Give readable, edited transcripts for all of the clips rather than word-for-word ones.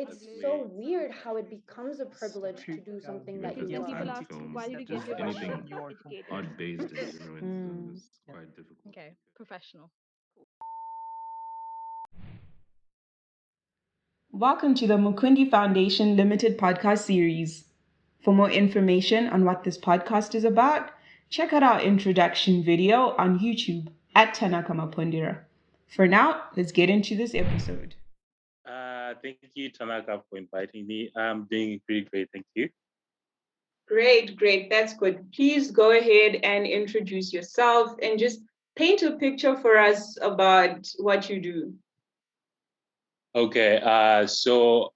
It's so weird how it becomes a privilege to do something that Even you when love. people When ask, film, why did you get just your bachelor's anything in educators? art based in general in film Mm. is quite difficult. Okay, professional. Welcome to the Mukundi Foundation Limited podcast series. For more information on what this podcast is about, check out our introduction video on YouTube at Tanaka Mapundira. For now, let's get into this episode. Thank you, Tanaka, for inviting me. I'm doing pretty great. Thank you. Great, great. That's good. Please go ahead and introduce yourself and just paint a picture for us about what you do. Okay. So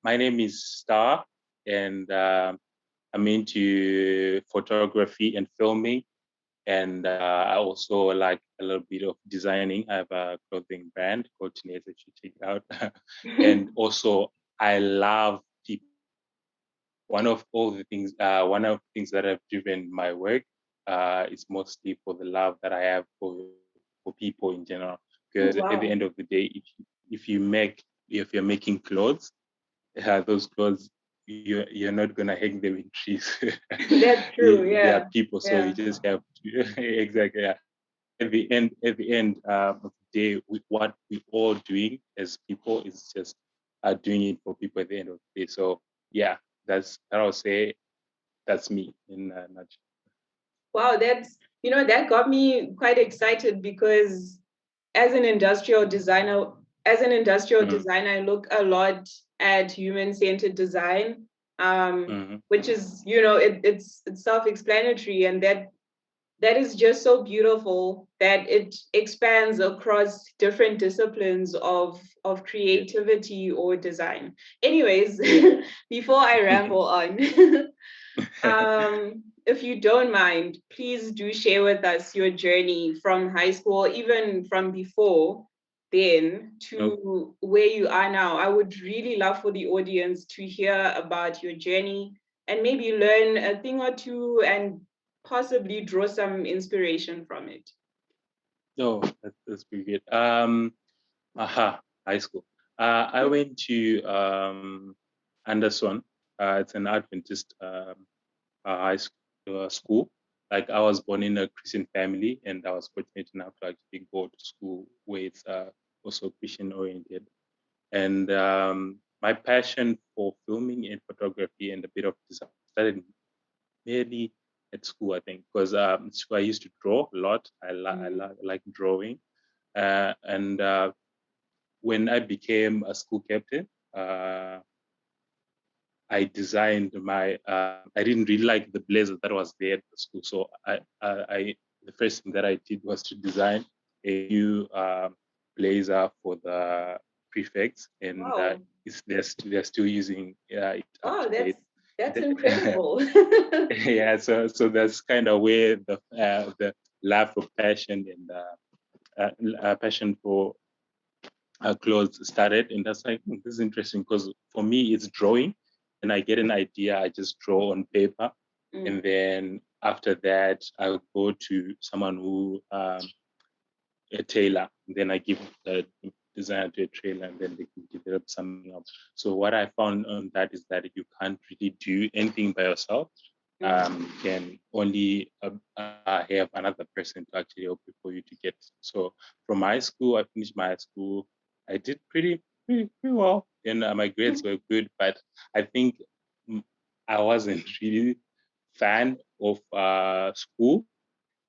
my name is Star, and I'm into photography and filming, and I also like a little bit of designing. I have a clothing brand called Teenage that you check out, and also I love people. One of the things that have driven my work is mostly for the love that I have for people in general. Oh, Because at the wow. end of the day, if you're making clothes, those clothes you're not gonna hang them in trees. That's true. They are Yeah. people, so you Yeah. just have to exactly. Yeah. At the end of the day, what we all doing as people is just doing it for people at the end of the day. So yeah, that I'll say that's me in a nutshell. Wow, that got me quite excited because as an industrial designer, Mm-hmm. I look a lot at human-centered design, Mm-hmm. which is, it's self-explanatory, and that is just so beautiful that it expands across different disciplines of Yeah. creativity or design. Anyways, Yeah. before I ramble on, if you don't mind, please do share with us your journey from high school, even from before then No. to where you are now. I would really love for the audience to hear about your journey and maybe learn a thing or two and possibly draw some inspiration from it. No, that's pretty good. High school. I went to Anderson. It's an Adventist school. Like I was born in a Christian family, and I was fortunate enough to actually go to school where it's also Christian oriented. And my passion for filming and photography and a bit of design started merely at school, I think, because I used to draw a lot. Like drawing, and when I became a school captain, I designed my. I didn't really like the blazer that was there at the school, so I the first thing that I did was to design a new blazer for the prefects, and Wow. they're still using it up Wow, to date. that's incredible. Yeah, so that's kind of where the love for passion and passion for clothes started, and that's like this is interesting because for me it's drawing, and I get an idea, I just draw on paper, and Mm. then after that I'll go to someone who a tailor, and then I give the design to a tailor, and then they can develop something else. So what I found on that is that you can't really do anything by yourself. Mm. You can only have another person to actually help you for you to get. So from high school, I finished my high school. I did pretty well, and my grades were good, but I think mm, I wasn't really fan of school.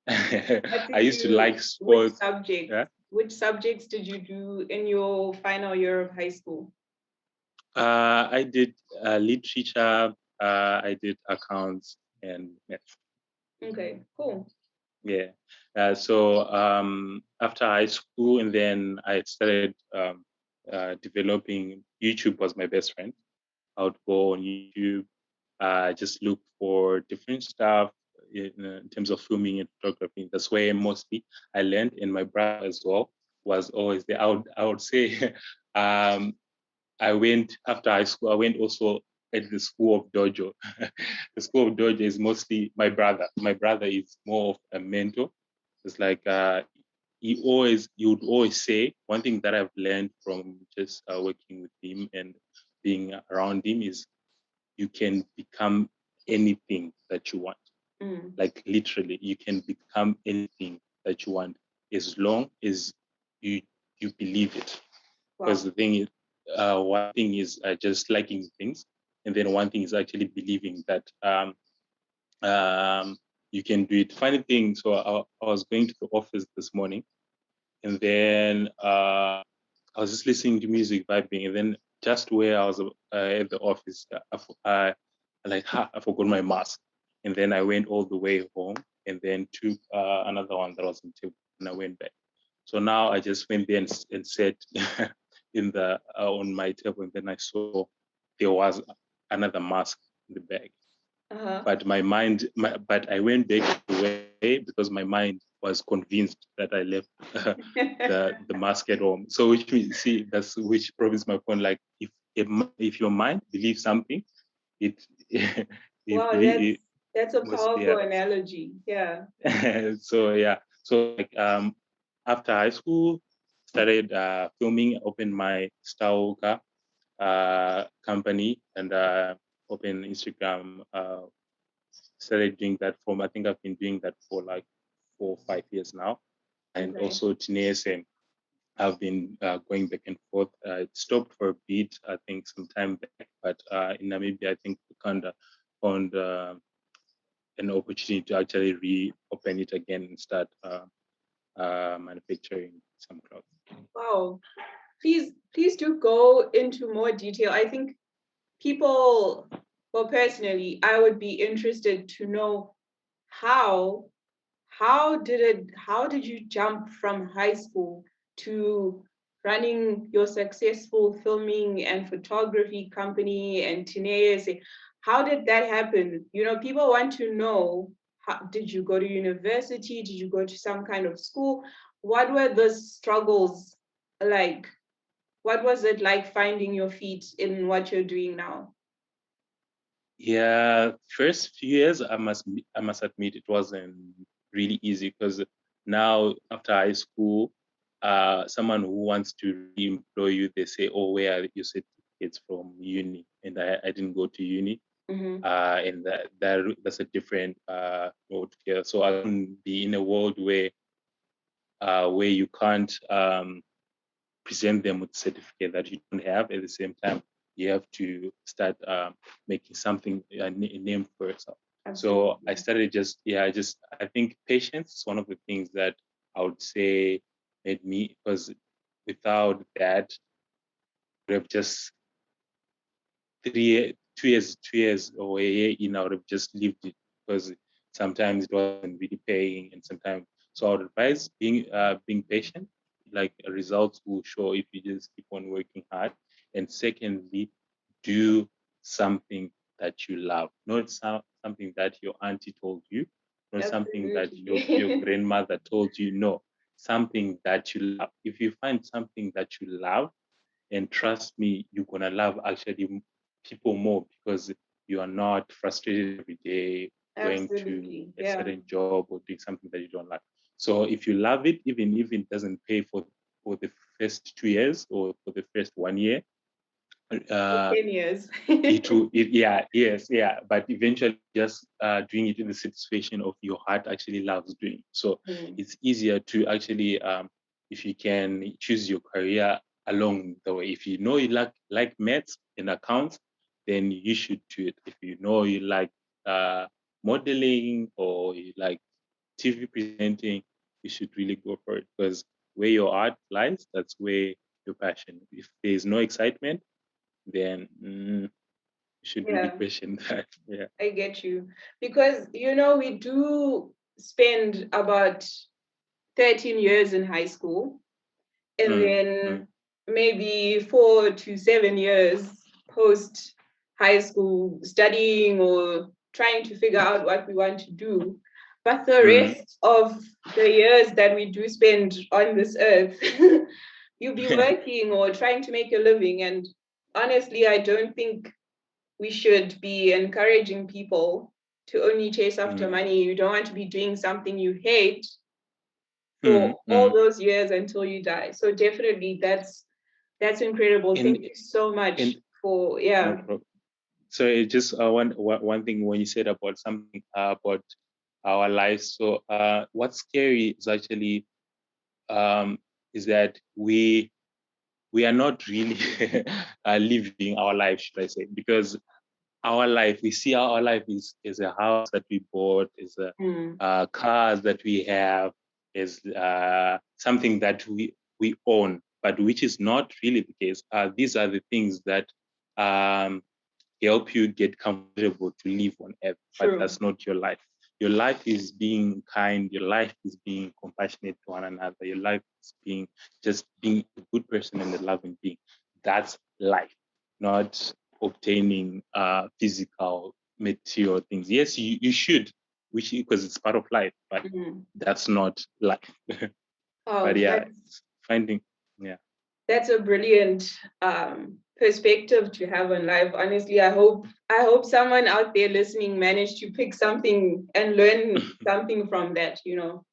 What I did used to you, like which sports. subject, Yeah. which subjects did you do in your final year of high school? I did literature. I did accounts and math. Okay, cool. Yeah. So after high school, and then I started developing. YouTube was my best friend. I would go on YouTube, just look for different stuff in terms of filming and photography. That's where mostly I learned, and my brother as well was always there. I would say um, I went after high school. I went also at the school of dojo. The school of dojo is mostly my brother. My brother is more of a mentor. It's like he would always say one thing that I've learned from just working with him and being around him is you can become anything that you want. Like literally, you can become anything that you want as long as you believe it. Because the thing is, one thing is just liking things, and then one thing is actually believing that you can do it. Funny thing, so I was going to the office this morning, and then I was just listening to music, vibing, and then just where I was at the office, I I forgot my mask, and then I went all the way home, and then took another one that was on table, and I went back. So now I just went there and sat in the on my table, and then I saw there was another mask in the bag. But but I went back away because my mind was convinced that I left the mask at home. So which means, see, which proves my point. Like if your mind believes something, it That's a powerful analogy. Yeah. So yeah, so like after high school, started filming, opened my Stauka company, and opened Instagram. Started doing that I think I've been doing that for like 4 or 5 years now. And also TNSM, I've been going back and forth. It stopped for a bit, I think, some time back, but in Namibia, I think we found an opportunity to actually reopen it again and start manufacturing some clothes. Wow. Please do go into more detail. I think people, well, personally, I would be interested to know how did you jump from high school to running your successful filming and photography company and Tinea? How did that happen? You know, people want to know, did you go to university? Did you go to some kind of school? What were the struggles like? What was it like finding your feet in what you're doing now? Yeah, first few years, I must admit it wasn't really easy because now after high school, someone who wants to employ you, they say, "Oh, where are your certificates from uni?" And I didn't go to uni, and that's a different mode here. So I can be in a world where you can't present them with certificate that you don't have. At the same time, you have to start making something a name for yourself. Absolutely. So I started I think patience is one of the things that I would say made me, because without that, I would have just 2 years or a year in, I would have just lived it, because sometimes it wasn't really paying, and sometimes. So I would advise being patient. Like results will show if you just keep on working hard. And secondly, do something that you love, not something that your auntie told you, not something that your grandmother told you. No, something that you love. If you find something that you love, and trust me, you're gonna love actually people more, because you are not frustrated every day going to a certain job or doing something that you don't like. So if you love it, even if it doesn't pay for the first 2 years or for the first 1 year, 10 years. but eventually just doing it in the satisfaction of your heart actually loves doing. So it's easier to actually, if you can choose your career along the way. If you know you like maths and accounts, then you should do it. If you know you like modeling or you like TV presenting, you should really go for it, because where your art lies, that's where your passion. If there's no excitement, then you should really question that. Yeah, I get you. Because, you know, we do spend about 13 years in high school, and then maybe 4 to 7 years post high school studying or trying to figure out what we want to do. But the rest of the years that we do spend on this earth, you'll be working or trying to make a living. And honestly, I don't think we should be encouraging people to only chase after money. You don't want to be doing something you hate for all those years until you die. So definitely that's incredible. Thank you so much for No problem. So it just one thing when you said about something about our lives. So what's scary is actually is that we are not really living our life, should I say? Because our life, we see our life is a house that we bought, is a cars that we have, is something that we own, but which is not really the case. These are the things that help you get comfortable to live on earth, but that's not your life. Your life is being kind. Your life is being compassionate to one another. Your life is being a good person and a loving being. That's life, not obtaining physical material things. Yes, you should, because it's part of life, but that's not life. But yeah, finding, yeah. That's a brilliant perspective to have on life. Honestly, I hope someone out there listening managed to pick something and learn something from that, you know.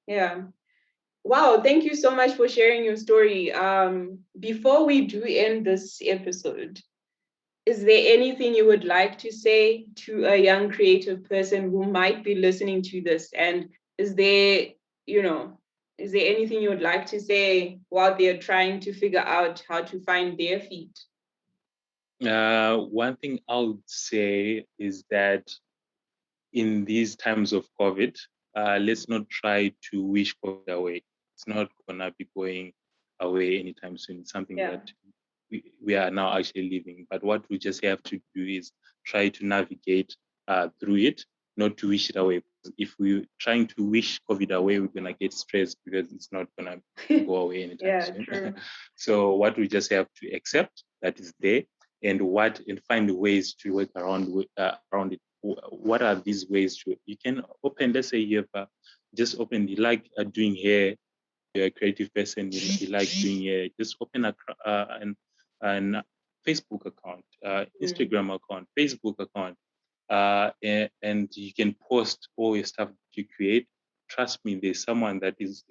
Yeah. Wow, thank you so much for sharing your story. Before we do end this episode, is there anything you would like to say to a young creative person who might be listening to this? And is there anything you would like to say while they're trying to figure out how to find their feet? One thing I would say is that in these times of COVID, let's not try to wish COVID away. It's not gonna be going away anytime soon. It's something that we are now actually living. But what we just have to do is try to navigate through it, not to wish it away. If we're trying to wish COVID away, we're gonna get stressed because it's not gonna go away anytime soon. True. So what we just have to accept that is there, and find ways to work around it. What are these ways to? You can open. Let's say you have just open. You like doing hair. You're a creative person. You like doing hair. Just open an Facebook account, Instagram account, Facebook account, and you can post all your stuff that you create. Trust me, there's someone that is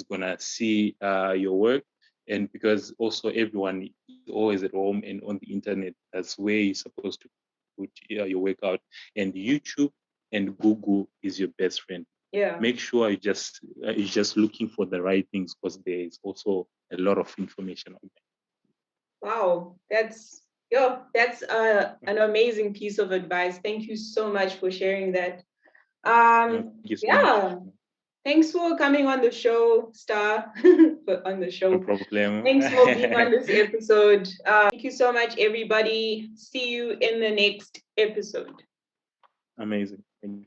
gonna see your work, and because also everyone is always at home and on the internet, that's where you're supposed to put your work out. And YouTube and Google is your best friend. Yeah. Make sure you're just looking for the right things, because there is also a lot of information on there. Wow, that's an amazing piece of advice. Thank you so much for sharing that. Thank you so much. Thanks for coming on the show, Star. On the show. No problem. Thanks for being on this episode. Thank you so much, everybody. See you in the next episode. Amazing. Thank you.